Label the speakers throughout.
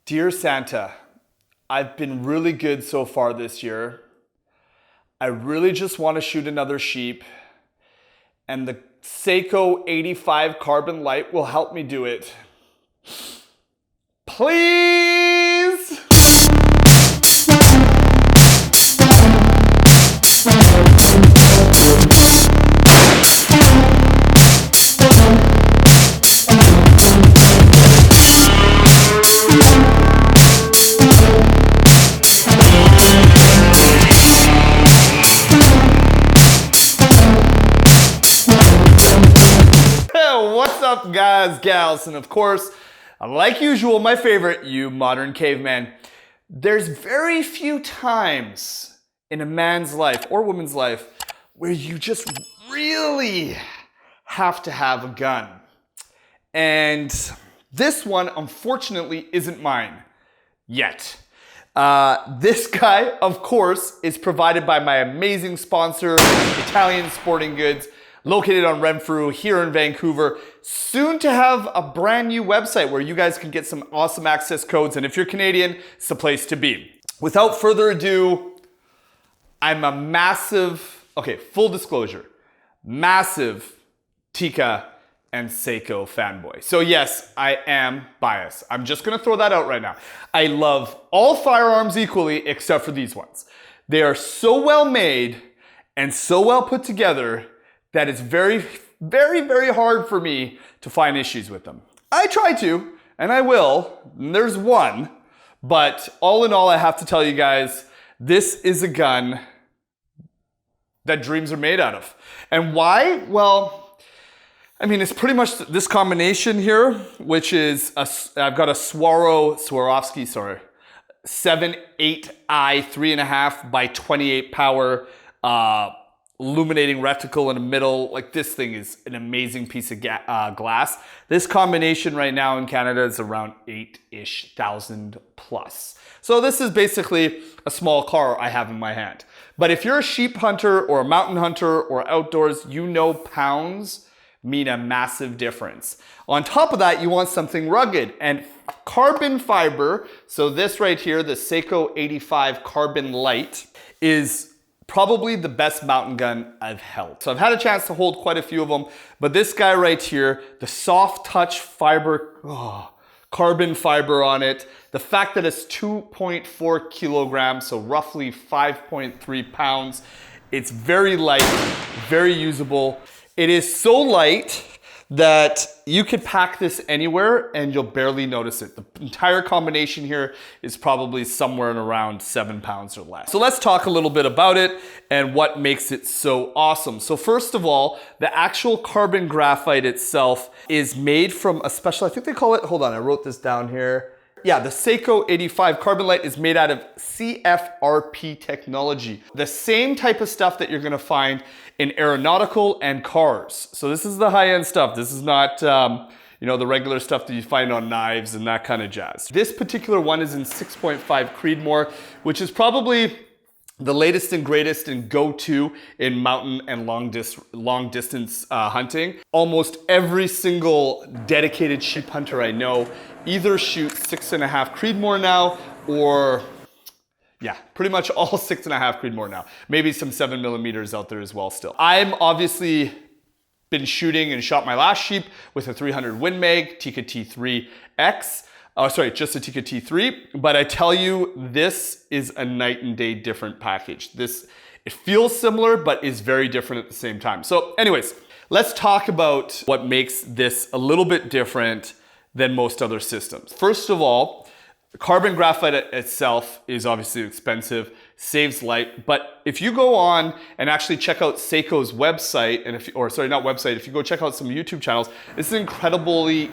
Speaker 1: Dear Santa, I've been really good so far this year. I really just want to shoot another sheep, and the Sako 85 Carbonlight will help me do it. Please! What's up, guys, gals, and of course, like usual, my favorite, you modern caveman. There's very few times in a man's life or woman's life where you just really have to have a gun. And this one, unfortunately, isn't mine yet. This guy, of course, is provided by my amazing sponsor, Italian Sporting Goods, located on Renfrew here in Vancouver. Soon to have a brand new website where you guys can get some awesome access codes. And if you're Canadian, it's the place to be. Without further ado, I'm a massive, full disclosure, massive Tikka and Sako fanboy. So yes, I am biased. I'm just gonna throw that out right now. I love all firearms equally except for these ones. They are so well made and so well put together that it's very, very, very hard for me to find issues with them. I try to, and I will. And there's one, but all in all, I have to tell you guys, this is a gun that dreams are made out of. And why? Well, I mean, it's pretty much this combination here, which is, I've got a Swarovski, 7.8i 3.5 by 28 power, illuminating reticle in the middle. Like, this thing is an amazing piece of glass. This combination right now in Canada is around $8,000 plus. So this is basically a small car I have in my hand. But if you're a sheep hunter or a mountain hunter or outdoors, you know pounds mean a massive difference. On top of that, you want something rugged and carbon fiber. So this right here, the Sako 85 Carbonlight, is probably the best mountain gun I've held. So I've had a chance to hold quite a few of them, but this guy right here, the soft touch fiber, carbon fiber on it, the fact that it's 2.4 kilograms, so roughly 5.3 pounds, it's very light, very usable. It is so light that you could pack this anywhere and you'll barely notice it. The entire combination here is probably somewhere in around 7 pounds or less. So let's talk a little bit about it and what makes it so awesome. So first of all, the actual carbon graphite itself is made from a special, I think they call it, hold on, I wrote this down here. Yeah, the Sako 85 Carbonlight is made out of CFRP technology. The same type of stuff that you're gonna find in aeronautical and cars. So this is the high-end stuff. This is not, the regular stuff that you find on knives and that kind of jazz. This particular one is in 6.5 Creedmoor, which is probably the latest and greatest and go-to in mountain and long distance hunting. Almost every single dedicated sheep hunter I know either shoots 6.5 Creedmoor now, or yeah, pretty much all 6.5 Creedmoor now. Maybe some 7mm out there as well still. I'm obviously been shooting and shot my last sheep with a 300 Win Mag, Tikka T3X. Oh, sorry, just a Tikka T3. But I tell you, this is a night and day different package. It feels similar, but is very different at the same time. So anyways, let's talk about what makes this a little bit different than most other systems. First of all, carbon graphite itself is obviously expensive, saves light, but if you go on and actually check out Sako's website, if you go check out some YouTube channels, it's an incredibly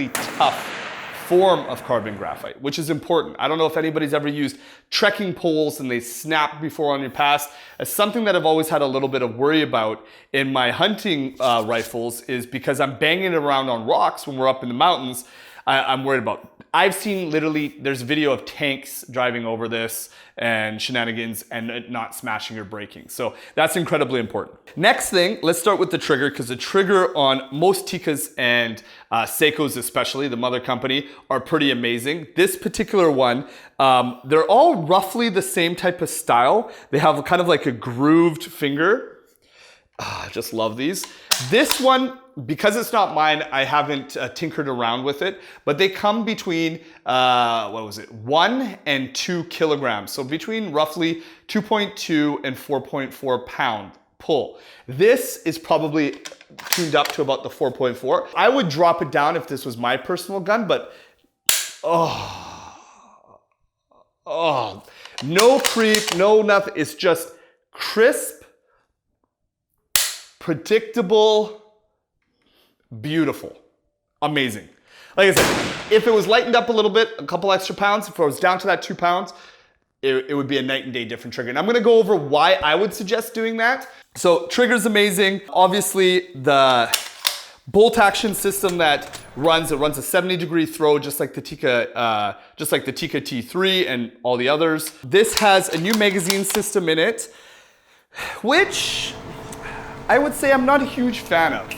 Speaker 1: tough form of carbon graphite, which is important. I don't know if anybody's ever used trekking poles and they snap before on your pass. It's something that I've always had a little bit of worry about in my hunting rifles, is because I'm banging it around on rocks when we're up in the mountains. I'm worried about I've seen literally, there's a video of tanks driving over this and shenanigans and it not smashing or breaking. So that's incredibly important. Next thing, let's start with the trigger, because the trigger on most Tikkas and Sakos especially, the mother company, are pretty amazing. This particular one, they're all roughly the same type of style. They have kind of like a grooved finger. I just love these. This one, because it's not mine, I haven't tinkered around with it, but they come between, 1 and 2 kilograms. So between roughly 2.2 and 4.4 pound pull. This is probably tuned up to about the 4.4. I would drop it down if this was my personal gun, but no creep, no nothing. It's just crisp, predictable, beautiful, amazing. Like I said, if it was lightened up a little bit, a couple extra pounds, if I was down to that 2 pounds, it would be a night and day different trigger. And I'm gonna go over why I would suggest doing that. So trigger's amazing. Obviously the bolt action system that runs a 70-degree throw, just like the Tikka T3 and all the others. This has a new magazine system in it, which I would say I'm not a huge fan of,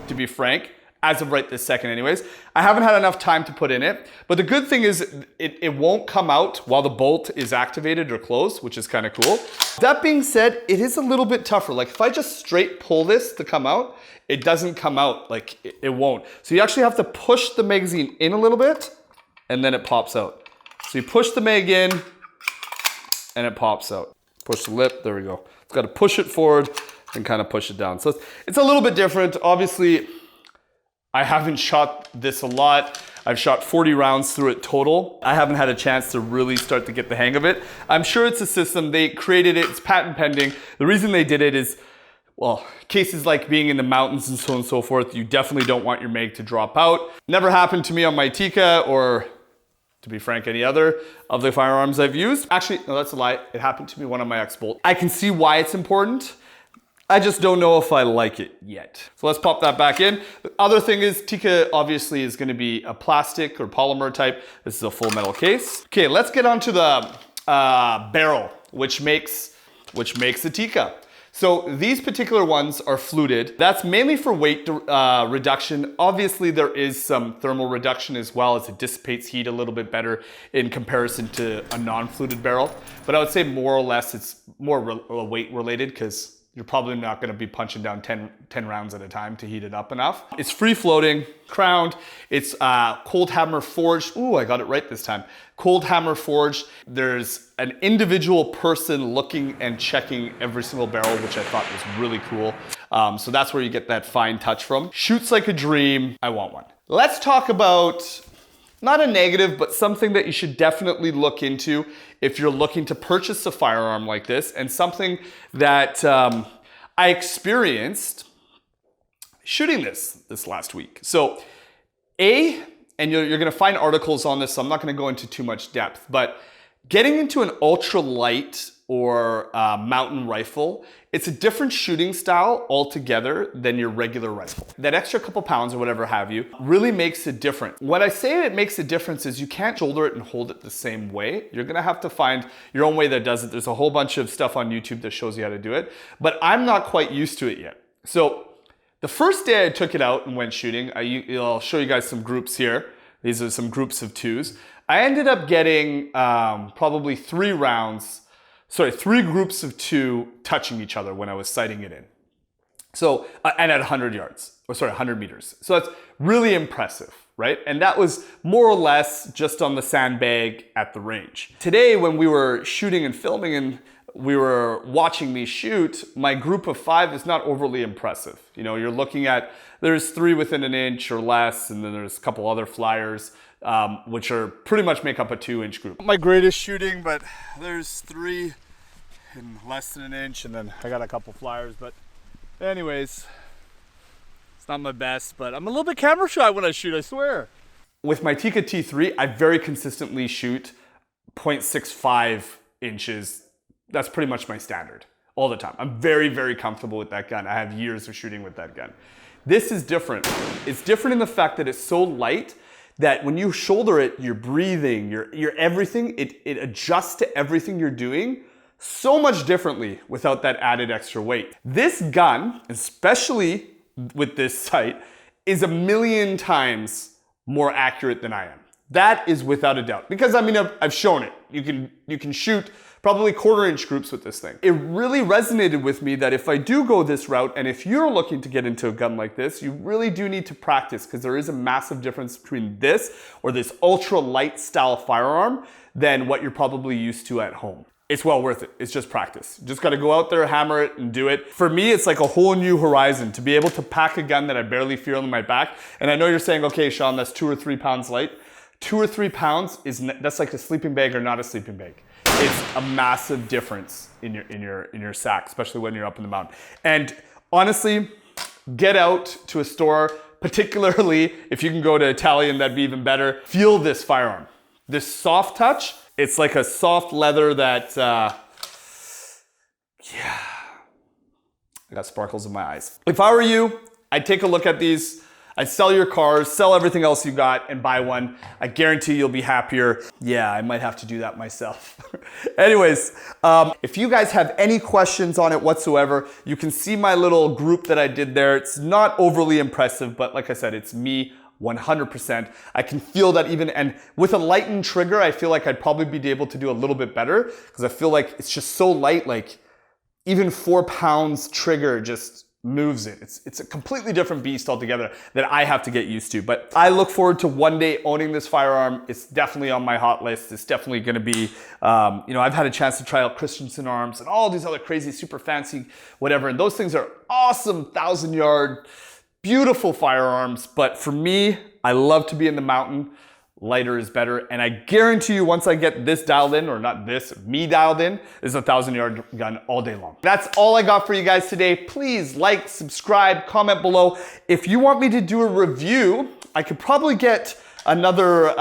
Speaker 1: to be frank, as of right this second anyways. I haven't had enough time to put in it, but the good thing is it won't come out while the bolt is activated or closed, which is kind of cool. That being said, it is a little bit tougher. Like if I just straight pull this to come out, it doesn't come out, like it won't. So you actually have to push the magazine in a little bit and then it pops out. So you push the mag in and it pops out. Push the lip, there we go. It's got to push it forward and kind of push it down. So it's a little bit different. Obviously, I haven't shot this a lot. I've shot 40 rounds through it total. I haven't had a chance to really start to get the hang of it. I'm sure it's a system. They created it, it's patent pending. The reason they did it is, well, cases like being in the mountains and so on and so forth, you definitely don't want your mag to drop out. Never happened to me on my Tikka or, to be frank, any other of the firearms I've used. Actually, no, that's a lie. It happened to me one on my X-Bolt. I can see why it's important. I just don't know if I like it yet. So let's pop that back in. The other thing is Tikka obviously is gonna be a plastic or polymer type. This is a full metal case. Okay, let's get onto the barrel, which makes the Tikka. So these particular ones are fluted. That's mainly for weight reduction. Obviously there is some thermal reduction as well, as it dissipates heat a little bit better in comparison to a non-fluted barrel. But I would say more or less it's more weight related, because you're probably not gonna be punching down 10 rounds at a time to heat it up enough. It's free floating, crowned. It's cold hammer forged. Ooh, I got it right this time. Cold hammer forged. There's an individual person looking and checking every single barrel, which I thought was really cool. So that's where you get that fine touch from. Shoots like a dream. I want one. Let's talk about, not a negative, but something that you should definitely look into if you're looking to purchase a firearm like this, and something that I experienced shooting this last week. So and you're gonna find articles on this, so I'm not gonna go into too much depth, but getting into an ultralight or mountain rifle, it's a different shooting style altogether than your regular rifle. That extra couple pounds or whatever have you really makes it different. When I say it makes a difference is you can't shoulder it and hold it the same way. You're gonna have to find your own way that does it. There's a whole bunch of stuff on YouTube that shows you how to do it, but I'm not quite used to it yet. So the first day I took it out and went shooting, I'll show you guys some groups here. These are some groups of twos. I ended up getting probably 3 groups of 2 touching each other when I was sighting it in. So, and at 100 meters. So that's really impressive, right? And that was more or less just on the sandbag at the range. Today, when we were shooting and filming and we were watching me shoot, my group of 5 is not overly impressive. You know, you're looking at, there's 3 within an inch or less, and then there's a couple other flyers, which are pretty much make up a 2-inch group. My greatest shooting, but there's 3 in less than an inch, and then I got a couple flyers, but anyways, it's not my best, but I'm a little bit camera shy when I shoot, I swear. With my Tikka T3, I very consistently shoot 0.65 inches. That's pretty much my standard all the time. I'm very, very comfortable with that gun. I have years of shooting with that gun. This is different. It's different in the fact that it's so light that when you shoulder it, you're breathing, you're everything, it adjusts to everything you're doing so much differently without that added extra weight. This gun, especially with this sight, is 1,000,000 times more accurate than I am. That is without a doubt. Because I mean, I've shown it. You can shoot probably 1/4-inch groups with this thing. It really resonated with me that if I do go this route, and if you're looking to get into a gun like this, you really do need to practice, because there is a massive difference between this or this ultra light style firearm than what you're probably used to at home. It's well worth it. It's just practice. You just gotta go out there, hammer it, and do it. For me, it's like a whole new horizon to be able to pack a gun that I barely feel in my back. And I know you're saying, okay, Sean, that's 2 or 3 pounds light. 2 or 3 pounds that's like a sleeping bag or not a sleeping bag. It's a massive difference in your sack, especially when you're up in the mountain. And honestly, get out to a store, particularly if you can go to Italian, that'd be even better. Feel this firearm. This soft touch. It's like a soft leather that, yeah, I got sparkles in my eyes. If I were you, I'd take a look at these. I'd sell your cars, sell everything else you got, and buy one. I guarantee you'll be happier. Yeah, I might have to do that myself. Anyways, if you guys have any questions on it whatsoever, you can see my little group that I did there. It's not overly impressive, but like I said, it's me 100%. I can feel that even, and with a lightened trigger, I feel like I'd probably be able to do a little bit better, because I feel like it's just so light, like even 4 pounds trigger just moves it. It's a completely different beast altogether that I have to get used to. But I look forward to one day owning this firearm. It's definitely on my hot list. It's definitely gonna be, I've had a chance to try out Christensen arms and all these other crazy, super fancy, whatever. And those things are awesome, 1,000-yard, beautiful firearms. But for me, I love to be in the mountain. Lighter is better. And I guarantee you, once I get this dialed in, or not this, me dialed in, this is a 1,000-yard gun all day long. That's all I got for you guys today. Please like, subscribe, comment below. If you want me to do a review, I could probably get another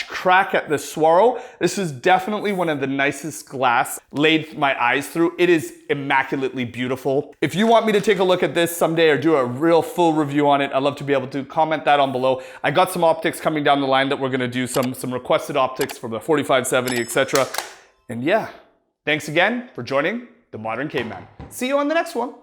Speaker 1: crack at the Swaro. This is definitely one of the nicest glass laid my eyes through. It is immaculately beautiful. If you want me to take a look at this someday or do a real full review on it, I'd love to be able to. Comment that on below. I got some optics coming down the line that we're gonna do some requested optics for the 4570, etc. And yeah, thanks again for joining the Modern Caveman. See you on the next one.